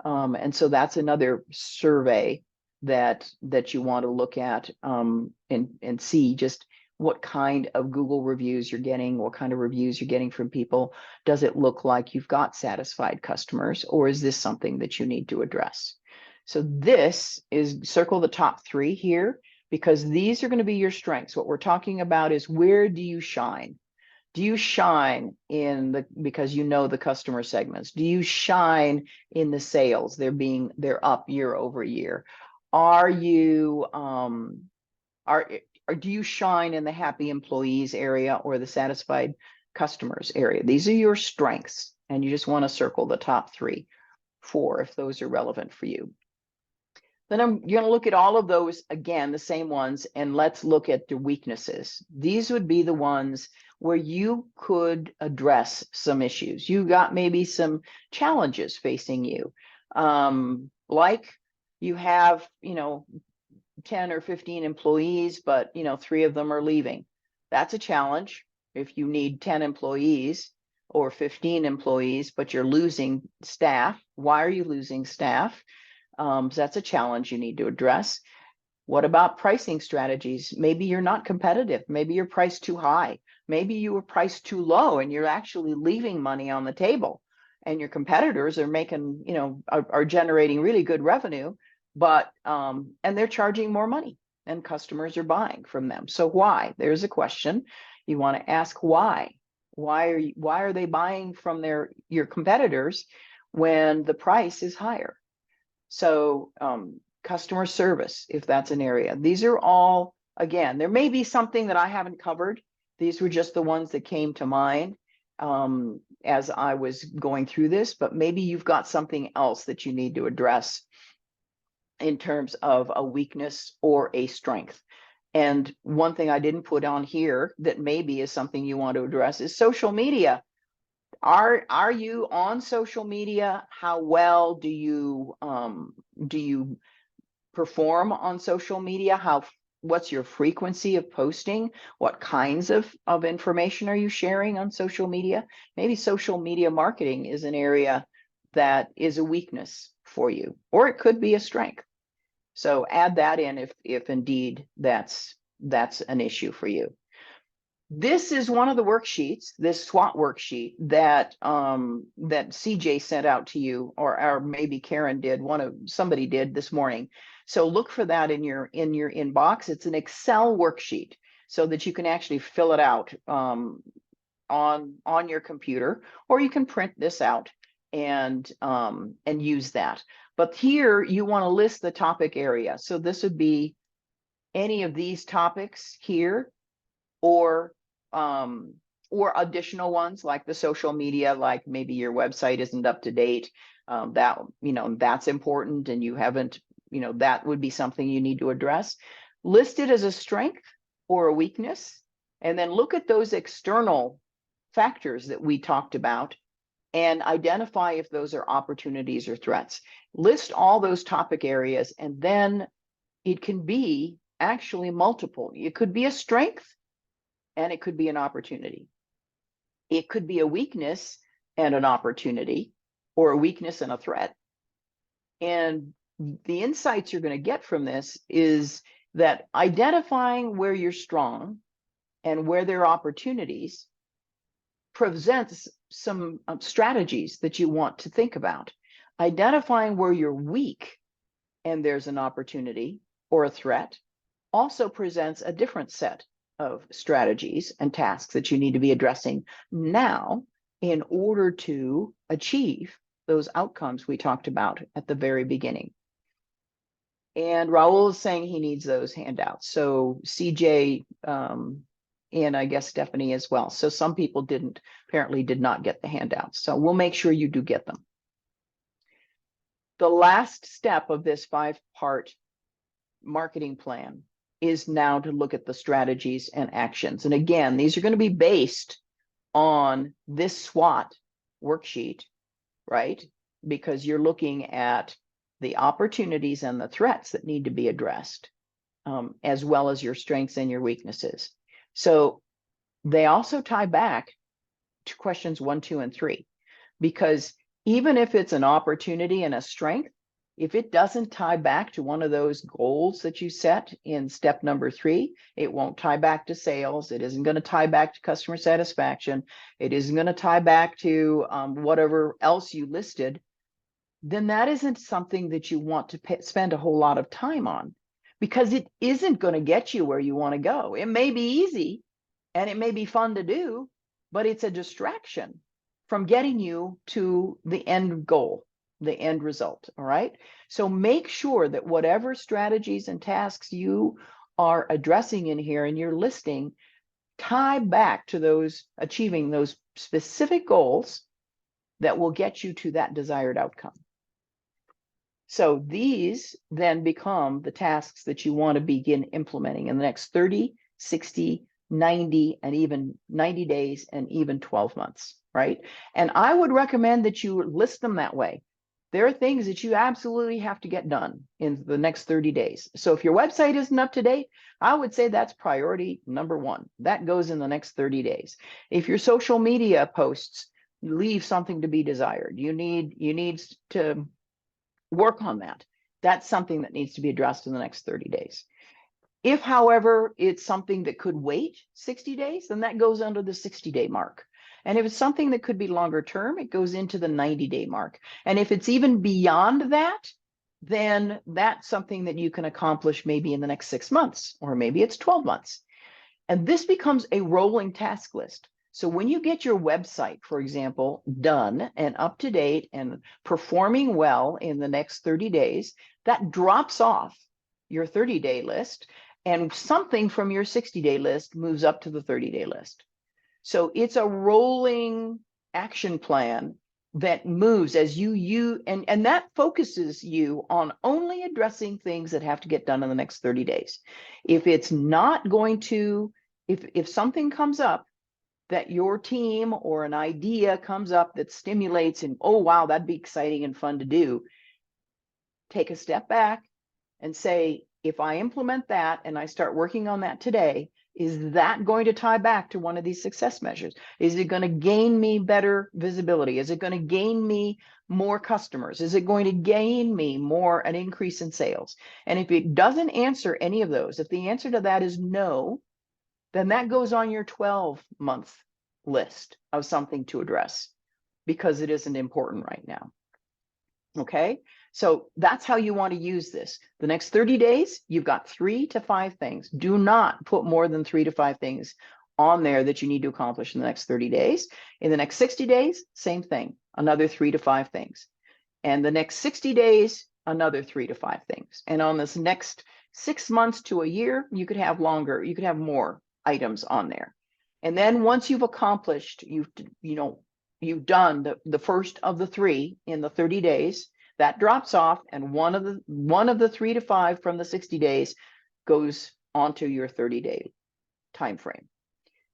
And so that's another survey that you want to look at and see just what kind of Google reviews you're getting, what kind of reviews you're getting from people. Does it look like you've got satisfied customers, or is this something that you need to address? So this is, circle the top 3 here, because these are going to be your strengths. What we're talking about is, where do you shine? Do you shine because you know the customer segments? Do you shine in the sales? They're up year over year. Are you do you shine in the happy employees area or the satisfied customers area? These are your strengths, and you just want to circle the top 3, 4 if those are relevant for you. Then you're going to look at all of those again, the same ones, and let's look at the weaknesses. These would be the ones where you could address some issues. You got maybe some challenges facing you, like you have 10 or 15 employees, but 3 of them are leaving. That's a challenge. If you need 10 employees or 15 employees, but you're losing staff, why are you losing staff? So that's a challenge you need to address. What about pricing strategies? Maybe you're not competitive. Maybe you're priced too high. Maybe you were priced too low and you're actually leaving money on the table, and your competitors are making, are generating really good revenue, but and they're charging more money and customers are buying from them. So why? There's a question. You want to ask why. Why are they buying from your competitors when the price is higher? So customer service, if that's an area. These are all, again, there may be something that I haven't covered. These were just the ones that came to mind as I was going through this, but maybe you've got something else that you need to address in terms of a weakness or a strength. And one thing I didn't put on here that maybe is something you want to address is social media. Are you on social media? How well do you perform on social media? What's your frequency of posting? What kinds of information are you sharing on social media? Maybe social media marketing is an area that is a weakness for you, or it could be a strength. So add that in if indeed that's an issue for you. This is one of the worksheets, this SWOT worksheet that that CJ sent out to you, or maybe Karen did, somebody did this morning. So look for that in your inbox. It's an Excel worksheet so that you can actually fill it out on your computer, or you can print this out and use that. But here you want to list the topic area. So this would be any of these topics here, or additional ones like the social media, like maybe your website isn't up to date. That's important, and you haven't, that would be something you need to address. List it as a strength or a weakness, and then look at those external factors that we talked about and identify if those are opportunities or threats. List all those topic areas, and then it can be actually multiple. It could be a strength and it could be an opportunity. It could be a weakness and an opportunity, or a weakness and a threat. And the insights you're going to get from this is that identifying where you're strong and where there are opportunities presents some strategies that you want to think about. Identifying where you're weak and there's an opportunity or a threat also presents a different set of strategies and tasks that you need to be addressing now in order to achieve those outcomes we talked about at the very beginning. And Raul is saying he needs those handouts. So CJ, and I guess Stephanie as well. So some people apparently did not get the handouts. So we'll make sure you do get them. The last step of this 5-part marketing plan is now to look at the strategies and actions. And again, these are going to be based on this SWOT worksheet, right? Because you're looking at the opportunities and the threats that need to be addressed, as well as your strengths and your weaknesses. So they also tie back to questions 1, 2, and 3, because even if it's an opportunity and a strength, if it doesn't tie back to one of those goals that you set in step number 3, it won't tie back to sales. It isn't going to tie back to customer satisfaction. It isn't going to tie back to whatever else you listed. Then that isn't something that you want to spend a whole lot of time on, because it isn't going to get you where you want to go. It may be easy and it may be fun to do, but it's a distraction from getting you to the end goal, the end result. All right. So make sure that whatever strategies and tasks you are addressing in here and you're listing tie back to those achieving those specific goals that will get you to that desired outcome. So these then become the tasks that you want to begin implementing in the next 30, 60, 90, and even 90 days and even 12 months, right? And I would recommend that you list them that way. There are things that you absolutely have to get done in the next 30 days. So if your website isn't up to date, I would say that's priority number 1. That goes in the next 30 days. If your social media posts leave something to be desired, you need to work on that. That's something that needs to be addressed in the next 30 days. If, however, it's something that could wait 60 days, then that goes under the 60-day mark. And if it's something that could be longer term, it goes into the 90-day mark. And if it's even beyond that, then that's something that you can accomplish maybe in the next 6 months, or maybe it's 12 months. And this becomes a rolling task list. So when you get your website, for example, done and up to date and performing well in the next 30 days, that drops off your 30-day list, and something from your 60-day list moves up to the 30-day list. So it's a rolling action plan that moves as and that focuses you on only addressing things that have to get done in the next 30 days. If it's not going to, if something comes up that your team or an idea comes up that stimulates and, oh, wow, that'd be exciting and fun to do, take a step back and say, if I implement that and I start working on that today, is that going to tie back to one of these success measures? Is it going to gain me better visibility? Is it going to gain me more customers? Is it going to gain me an increase in sales? And if it doesn't answer any of those, if the answer to that is no, then that goes on your 12-month list of something to address, because it isn't important right now. Okay, so that's how you want to use this. The next 30 days, you've got 3 to 5 things. Do not put more than 3 to 5 things on there that you need to accomplish in the next 30 days. In the next 60 days, same thing, another 3 to 5 things. And the next 60 days, another 3 to 5 things. And on this next 6 months to a year, you could have more items on there. And then once you've accomplished, you've done the first of the 3 in the 30 days, that drops off, and one of the 3 to 5 from the 60 days goes onto your 30-day time frame.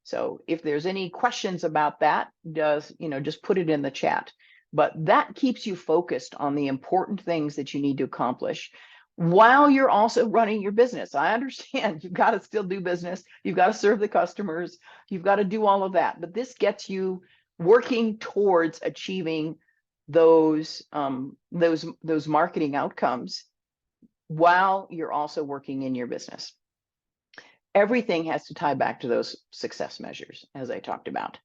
So if there's any questions about that, just put it in the chat. But that keeps you focused on the important things that you need to accomplish while you're also running your business. I understand you've got to still do business. You've got to serve the customers. You've got to do all of that. But this gets you working towards achieving those marketing outcomes while you're also working in your business. Everything has to tie back to those success measures, as I talked about.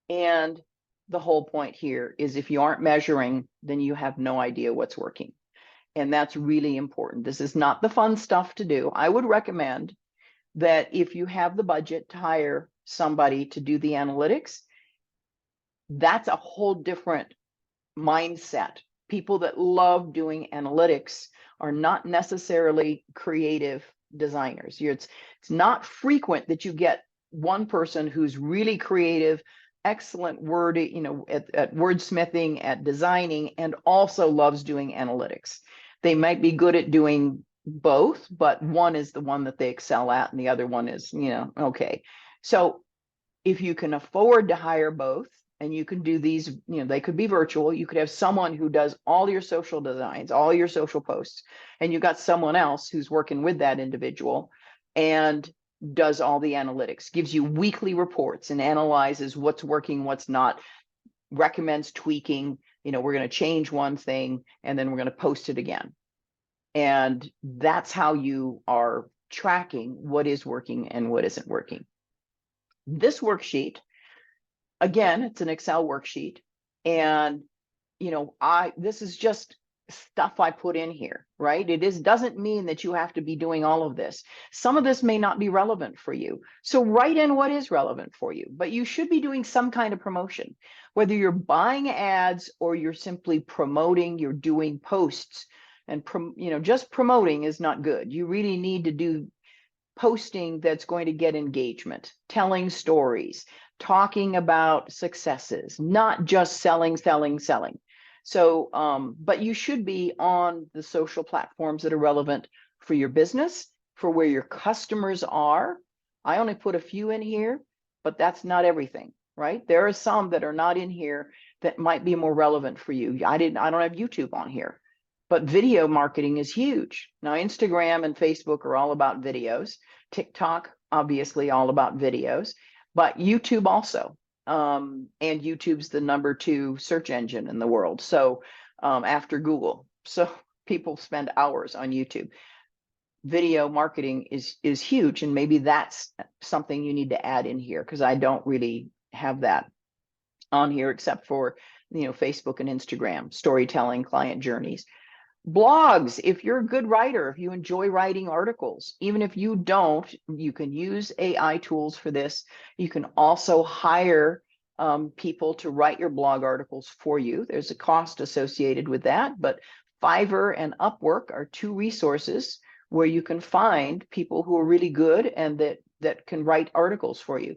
And the whole point here is, if you aren't measuring, then you have no idea what's working. And that's really important. This is not the fun stuff to do. I would recommend that if you have the budget to hire somebody to do the analytics, That's a whole different mindset. People that love doing analytics are not necessarily creative designers. It's not frequent that you get one person who's really creative, excellent word, at wordsmithing, at designing, and also loves doing analytics. They might be good at doing both, but one is the one that they excel at, and the other one is, okay. So if you can afford to hire both, and you can do these, they could be virtual. You could have someone who does all your social designs, all your social posts, and you got someone else who's working with that individual and does all the analytics, gives you weekly reports and analyzes what's working, what's not, recommends tweaking. We're going to change one thing and then we're going to post it again. And that's how you are tracking what is working and what isn't working. This worksheet, again, it's an Excel worksheet. And, this is just stuff I put in here, right? Doesn't mean that you have to be doing all of this. Some of this may not be relevant for you. So write in what is relevant for you, but you should be doing some kind of promotion, whether you're buying ads or you're simply promoting, you're doing posts. And, just promoting is not good. You really need to do posting that's going to get engagement, telling stories, talking about successes, not just selling. So, but you should be on the social platforms that are relevant for your business, for where your customers are. I only put a few in here, but that's not everything, right? There are some that are not in here that might be more relevant for you. I don't have YouTube on here, but video marketing is huge. Now, Instagram and Facebook are all about videos. TikTok, obviously, all about videos, but YouTube also. And YouTube's the #2 search engine in the world. So after Google, so people spend hours on YouTube. Video marketing is huge, and maybe that's something you need to add in here, because I don't really have that on here except for Facebook and Instagram, storytelling, client journeys. Blogs, if you're a good writer, if you enjoy writing articles, even if you don't, you can use AI tools for this. You can also hire people to write your blog articles for you. There's a cost associated with that, but Fiverr and Upwork are 2 resources where you can find people who are really good and that can write articles for you.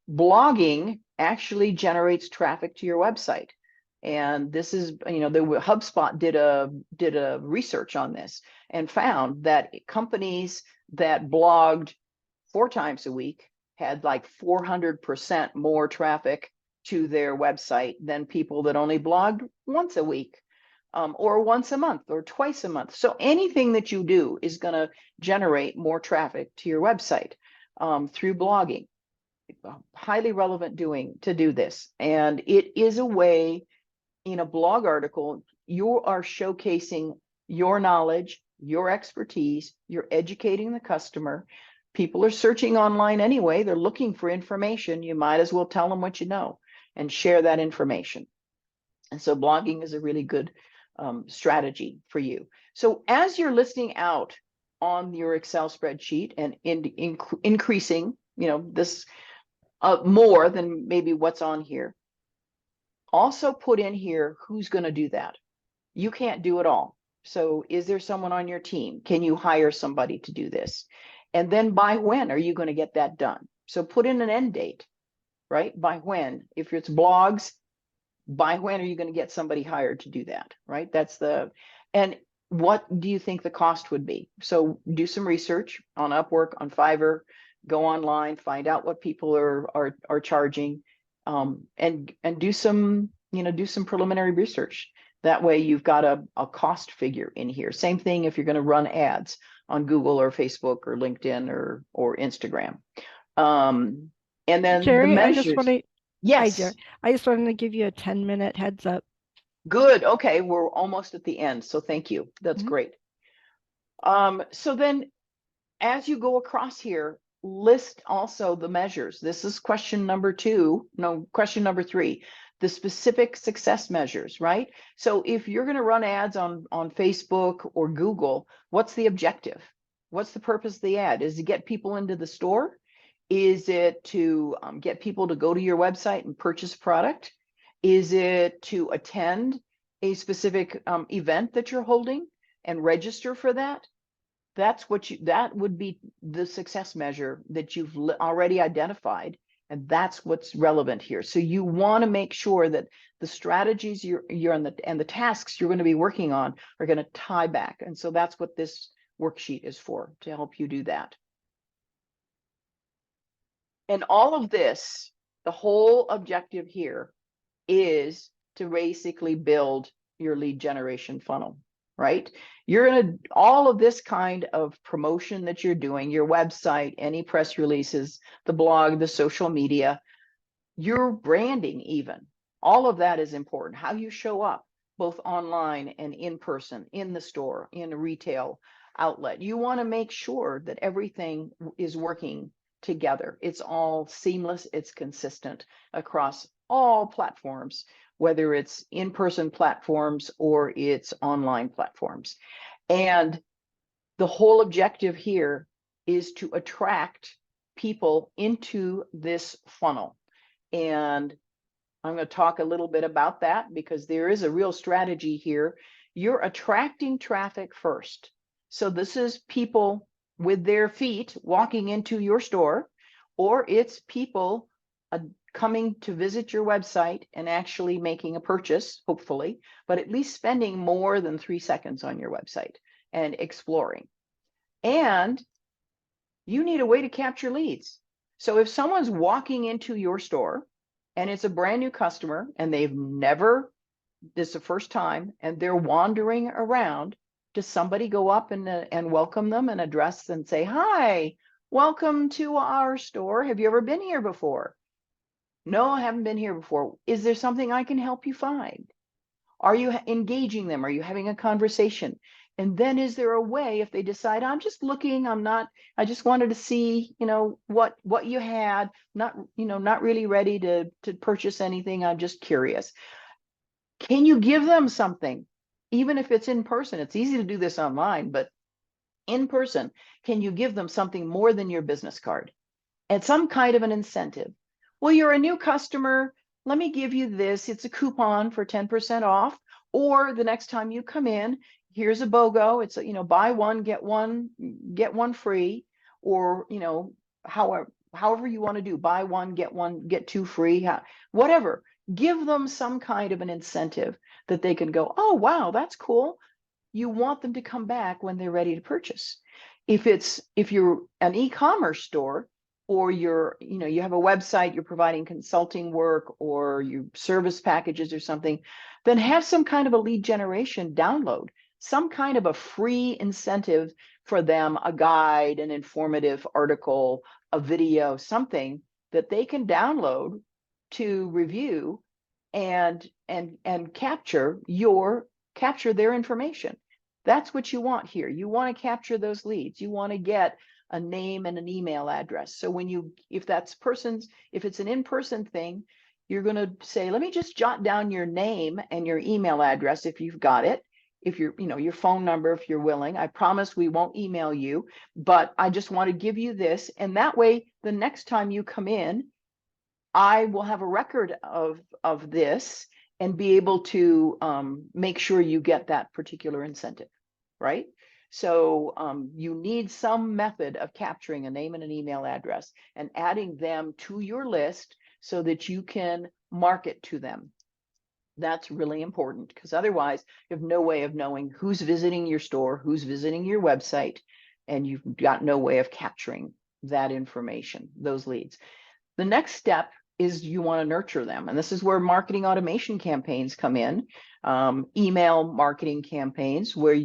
Blogging actually generates traffic to your website. And this is, the HubSpot did a research on this and found that companies that blogged 4 times a week had like 400% more traffic to their website than people that only blogged once a week, or once a month or twice a month. So anything that you do is going to generate more traffic to your website through blogging. Highly relevant to do this. And it is a way. In a blog article, you are showcasing your knowledge, your expertise, you're educating the customer. People are searching online anyway. They're looking for information. You might as well tell them what you know and share that information. And so blogging is a really good strategy for you. So as you're listing out on your Excel spreadsheet and increasing, this more than maybe what's on here, also put in here who's going to do that. You can't do it all. So is there someone on your team? Can you hire somebody to do this? And then by when are you going to get that done? So put in an end date, right? By when? If it's blogs, by when are you going to get somebody hired to do that, right? And what do you think the cost would be? So do some research on Upwork, on Fiverr, go online, find out what people are charging. And do some preliminary research. That way you've got a cost figure in here. Same thing if you're going to run ads on Google or Facebook or LinkedIn or Instagram. And then Jerry, the measures. I just want to, yes. Hi, Jerry. I just wanted to give you a 10-minute heads up. Good. Okay, we're almost at the end, so thank you. That's great. So then as you go across here, list also the measures. This is question number 3, the specific success measures, right? So if you're going to run ads on Facebook or Google, what's the objective? What's the purpose of the ad? Is it to get people into the store? Is it to get people to go to your website and purchase product? Is it to attend a specific event that you're holding and register for that? That would be the success measure that you've already identified, and that's what's relevant here. So you want to make sure that the strategies you're on and the tasks you're going to be working on are going to tie back. And so that's what this worksheet is for, to help you do that. And all of this, the whole objective here is to basically build your lead generation funnel, right? You're going to, all of this kind of promotion that you're doing, your website, any press releases, the blog, the social media, your branding even, all of that is important. How you show up, both online and in person, in the store, in a retail outlet. You want to make sure that everything is working together. It's all seamless, it's consistent across all platforms, whether it's in-person platforms or it's online platforms. And the whole objective here is to attract people into this funnel. And I'm going to talk a little bit about that because there is a real strategy here. You're attracting traffic first. So this is people with their feet walking into your store, or it's people coming to visit your website and actually making a purchase, hopefully, but at least spending more than 3 seconds on your website and exploring. And you need a way to capture leads. So if someone's walking into your store and it's a brand new customer and they've never, this is the first time, and they're wandering around, does somebody go up and welcome them and address and say, hi, welcome to our store. Have you ever been here before? No, I haven't been here before. Is there something I can help you find? Are you engaging them? Are you having a conversation? And then is there a way, if they decide, I'm just looking, I just wanted to see, what you had, not really ready to purchase anything. I'm just curious. Can you give them something? Even if it's in person, it's easy to do this online, but in person, can you give them something more than your business card and some kind of an incentive? Well, you're a new customer. Let me give you this. It's a coupon for 10% off. Or the next time you come in, here's a BOGO. It's buy one, get one free. Or however you want to do, buy one, get two free. Whatever. Give them some kind of an incentive that they can go, oh wow, that's cool. You want them to come back when they're ready to purchase. If you're an e-commerce store, or you have a website, you're providing consulting work or you service packages or something, then have some kind of a lead generation download, some kind of a free incentive for them, a guide, an informative article, a video, something that they can download to review and capture their information. That's what you want here. You want to capture those leads. You want to get a name and an email address. So if it's an in-person thing, you're going to say, let me just jot down your name and your email address if you've got it. If your phone number, if you're willing. I promise we won't email you, but I just want to give you this. And that way, the next time you come in, I will have a record of this and be able to make sure you get that particular incentive, right? So you need some method of capturing a name and an email address and adding them to your list so that you can market to them. That's really important because otherwise you have no way of knowing who's visiting your store, who's visiting your website, and you've got no way of capturing that information, those leads. The next step is you want to nurture them. And this is where marketing automation campaigns come in, email marketing campaigns where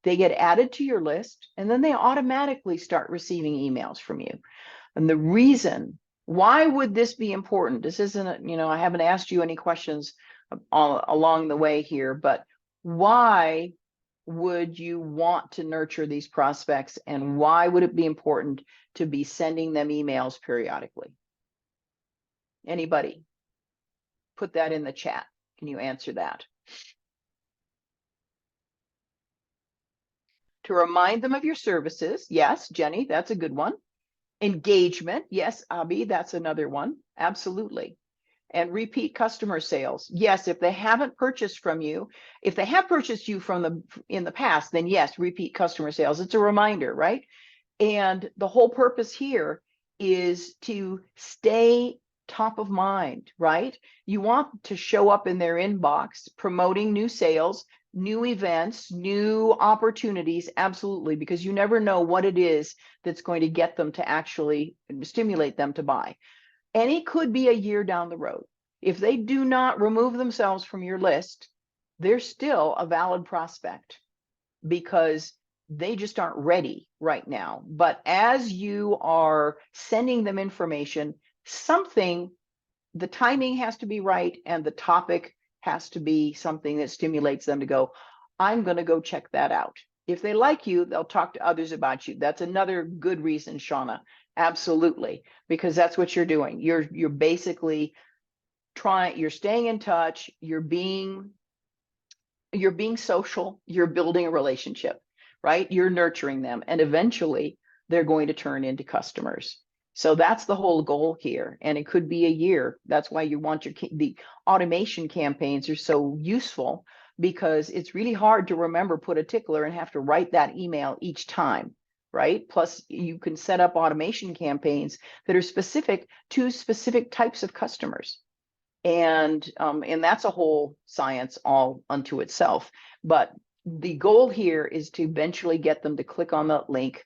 they get added to your list and then they automatically start receiving emails from you. And the reason, why would this be important? This isn't, I haven't asked you any questions along the way here, but why would you want to nurture these prospects and why would it be important to be sending them emails periodically? Anybody? Put that in the chat. Can you answer that? To remind them of your services. Yes, Jenny, that's a good one. Engagement. Yes, Abby, that's another one. Absolutely. And repeat customer sales. Yes, if they haven't purchased from you, if they have purchased you in the past, then yes, repeat customer sales. It's a reminder, right? And the whole purpose here is to stay top of mind, right? You want to show up in their inbox promoting new sales, new events, new opportunities, absolutely, because you never know what it is that's going to get them to actually stimulate them to buy. And it could be a year down the road. If they do not remove themselves from your list, they're still a valid prospect because they just aren't ready right now. But as you are sending them information, the timing has to be right and the topic has to be something that stimulates them to go, I'm going to go check that out. If they like you, they'll talk to others about you. That's another good reason, Shauna. Absolutely, because that's what you're doing. You're basically you're staying in touch, you're being social, you're building a relationship, right? You're nurturing them, and eventually they're going to turn into customers. So that's the whole goal here, and it could be a year. That's why you want the automation campaigns are so useful, because it's really hard to remember, put a tickler and have to write that email each time, right? Plus you can set up automation campaigns that are specific to specific types of customers. And that's a whole science all unto itself. But the goal here is to eventually get them to click on that link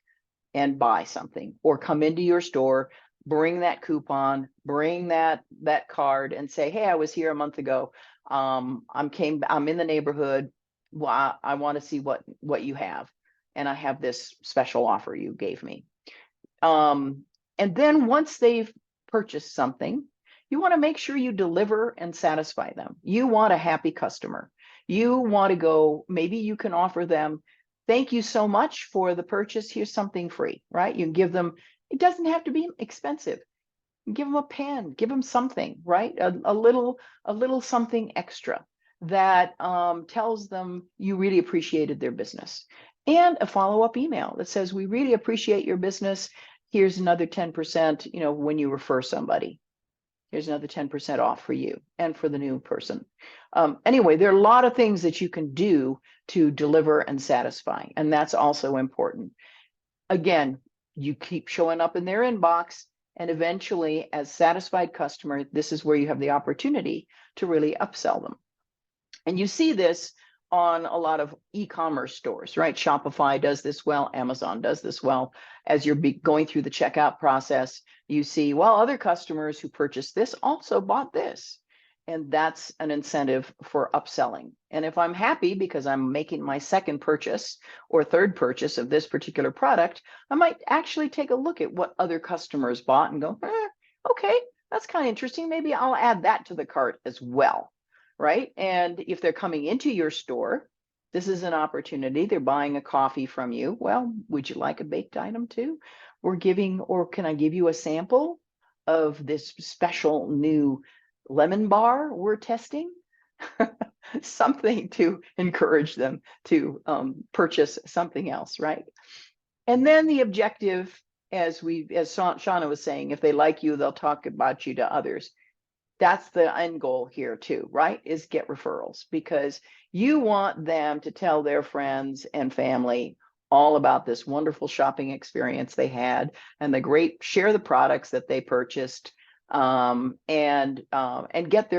and buy something, or come into your store, bring that coupon, bring that card and say, hey, I was here a month ago. I'm in the neighborhood. Well, I want to see what you have. And I have this special offer you gave me. And then once they've purchased something, you want to make sure you deliver and satisfy them. You want a happy customer. You want to go, maybe you can offer them, thank you so much for the purchase. Here's something free, right? You can give them, it doesn't have to be expensive. Give them a pen, give them something, right? A little something extra that tells them you really appreciated their business. And a follow-up email that says, we really appreciate your business. Here's another 10%, when you refer somebody. Here's another 10% off for you and for the new person. Anyway, there are a lot of things that you can do to deliver and satisfy, and that's also important. Again, you keep showing up in their inbox, and eventually, as satisfied customer, this is where you have the opportunity to really upsell them. And you see this on a lot of e-commerce stores, right? Shopify does this well, Amazon does this well. As you're going through the checkout process, you see, well, other customers who purchased this also bought this. And that's an incentive for upselling. And if I'm happy because I'm making my second purchase or third purchase of this particular product, I might actually take a look at what other customers bought and go, okay, that's kind of interesting. Maybe I'll add that to the cart as well. Right? And if they're coming into your store, this is an opportunity. They're buying a coffee from you. Well, would you like a baked item too? Or can I give you a sample of this special new lemon bar we're testing? Something to encourage them to purchase something else, right? And then the objective, as Shauna was saying, if they like you, they'll talk about you to others. That's the end goal here too, right? Is get referrals, because you want them to tell their friends and family all about this wonderful shopping experience they had and share the products that they purchased, and get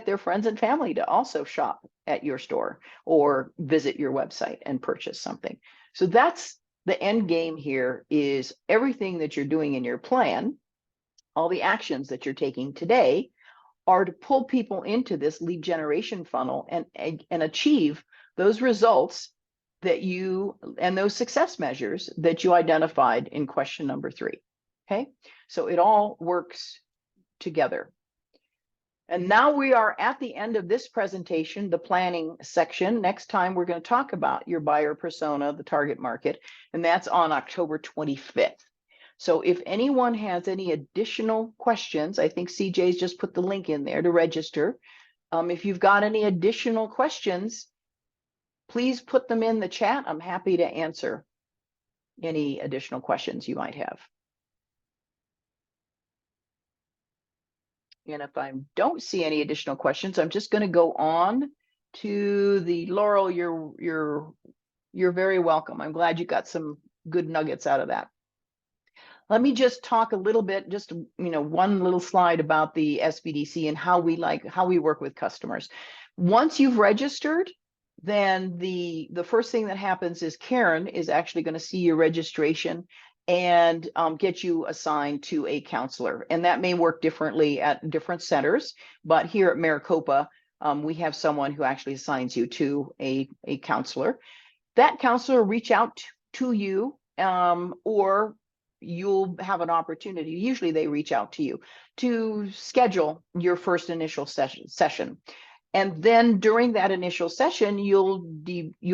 their friends and family to also shop at your store or visit your website and purchase something. So that's the end game here, is everything that you're doing in your plan, all the actions that you're taking today are to pull people into this lead generation funnel and achieve those results and those success measures that you identified in question number 3. Okay, so it all works together. And now we are at the end of this presentation, the planning section. Next time, we're going to talk about your buyer persona, the target market, and that's on October 25th. So if anyone has any additional questions, I think CJ's just put the link in there to register. If you've got any additional questions, please put them in the chat. I'm happy to answer any additional questions you might have. And if I don't see any additional questions, I'm just going to go on to the Laurel. You're very welcome. I'm glad you got some good nuggets out of that. Let me just talk a little bit, just one little slide about the SBDC and how we work with customers. Once you've registered, then the first thing that happens is Karen is actually going to see your registration and get you assigned to a counselor. And that may work differently at different centers, but here at Maricopa, we have someone who actually assigns you to a counselor. That counselor reach out to you, or you'll have an opportunity. Usually they reach out to you to schedule your first initial session. And then during that initial session, you'll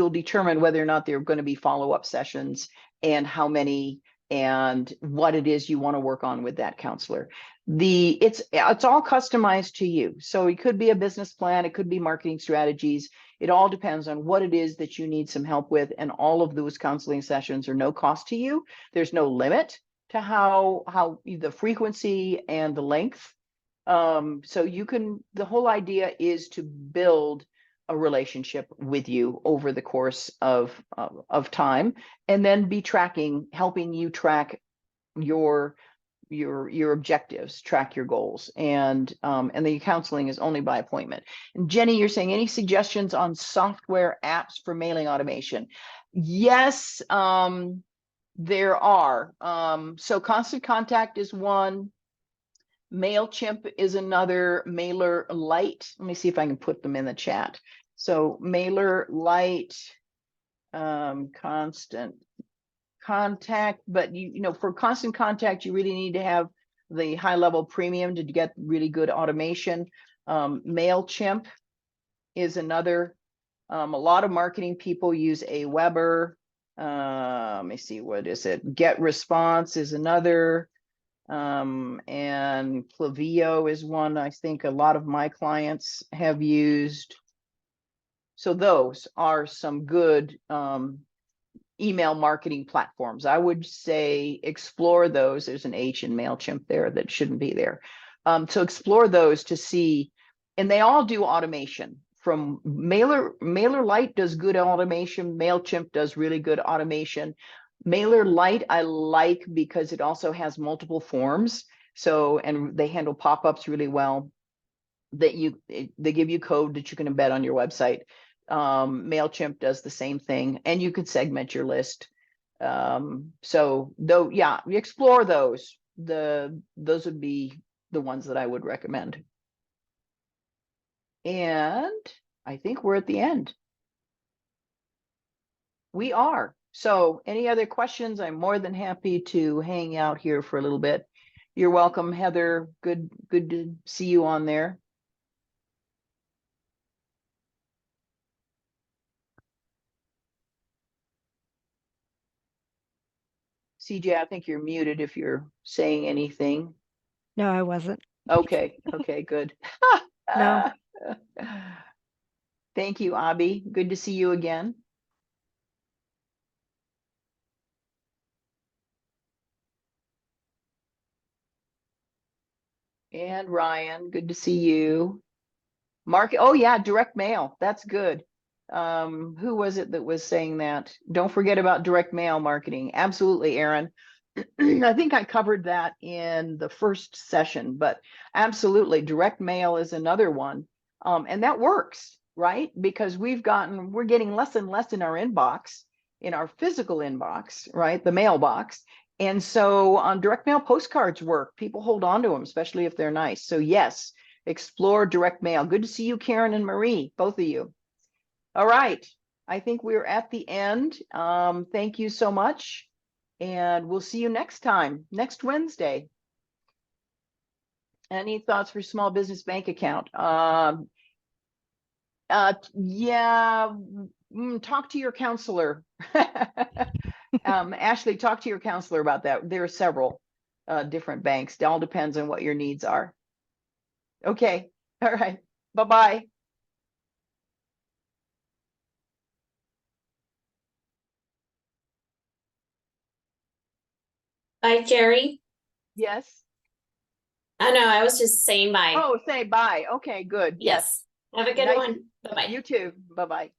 determine whether or not there are going to be follow-up sessions and how many and what it is you want to work on with that counselor. It's all customized to you. So it could be a business plan, it could be marketing strategies. It all depends on what it is that you need some help with. And all of those counseling sessions are no cost to you. There's no limit to how the frequency and the length. So the whole idea is to build a relationship with you over the course of time, and then be helping you track your objectives, track your goals, and the counseling is only by appointment. And Jenny, you're saying any suggestions on software apps for mailing automation? Yes, there are. So Constant Contact is one. MailChimp is another. MailerLite. Let me see if I can put them in the chat. So MailerLite, Constant Contact, but for Constant Contact, you really need to have the high level premium to get really good automation. MailChimp is another. A lot of marketing people use Aweber. Let me see, what is it? GetResponse is another. And Klaviyo is one I think a lot of my clients have used. So those are some good email marketing platforms. I would say explore those. There's an H in MailChimp there that shouldn't be there. So explore those to see, and they all do automation. From MailerLite does good automation. MailChimp does really good automation. MailerLite I like because it also has multiple forms. So, and they handle pop-ups really well. They give you code that you can embed on your website. MailChimp does the same thing, and you could segment your list. So though, yeah, explore those. Those would be the ones that I would recommend. And I think we're at the end. We are. So any other questions? I'm more than happy to hang out here for a little bit. You're welcome, Heather. Good to see you on there. CJ, I think you're muted if you're saying anything. No, I wasn't. Okay, good. No. Thank you, Abby. Good to see you again. And Ryan, good to see you. Mark, oh yeah, direct mail. That's good. Who was it that was saying that? Don't forget about direct mail marketing. Absolutely, Aaron. I think I covered that in the first session, but absolutely, direct mail is another one. And that works, right? Because we're getting less and less in our inbox, in our physical inbox, right? The mailbox. And so on direct mail postcards work. People hold on to them, especially if they're nice. So yes, explore direct mail. Good to see you, Karen and Marie, both of you. All right. I think we're at the end. Thank you so much. And we'll see you next time, next Wednesday. Any thoughts for small business bank account? Yeah, talk to your counselor. Ashley, talk to your counselor about that. There are several different banks. It all depends on what your needs are. Okay. All right. Bye-bye. Hi, Jerry. Yes. Oh, no, I was just saying bye. Oh, say bye. Okay, good. Yes. Have a good Nice- one. Bye-bye. You too. Bye-bye.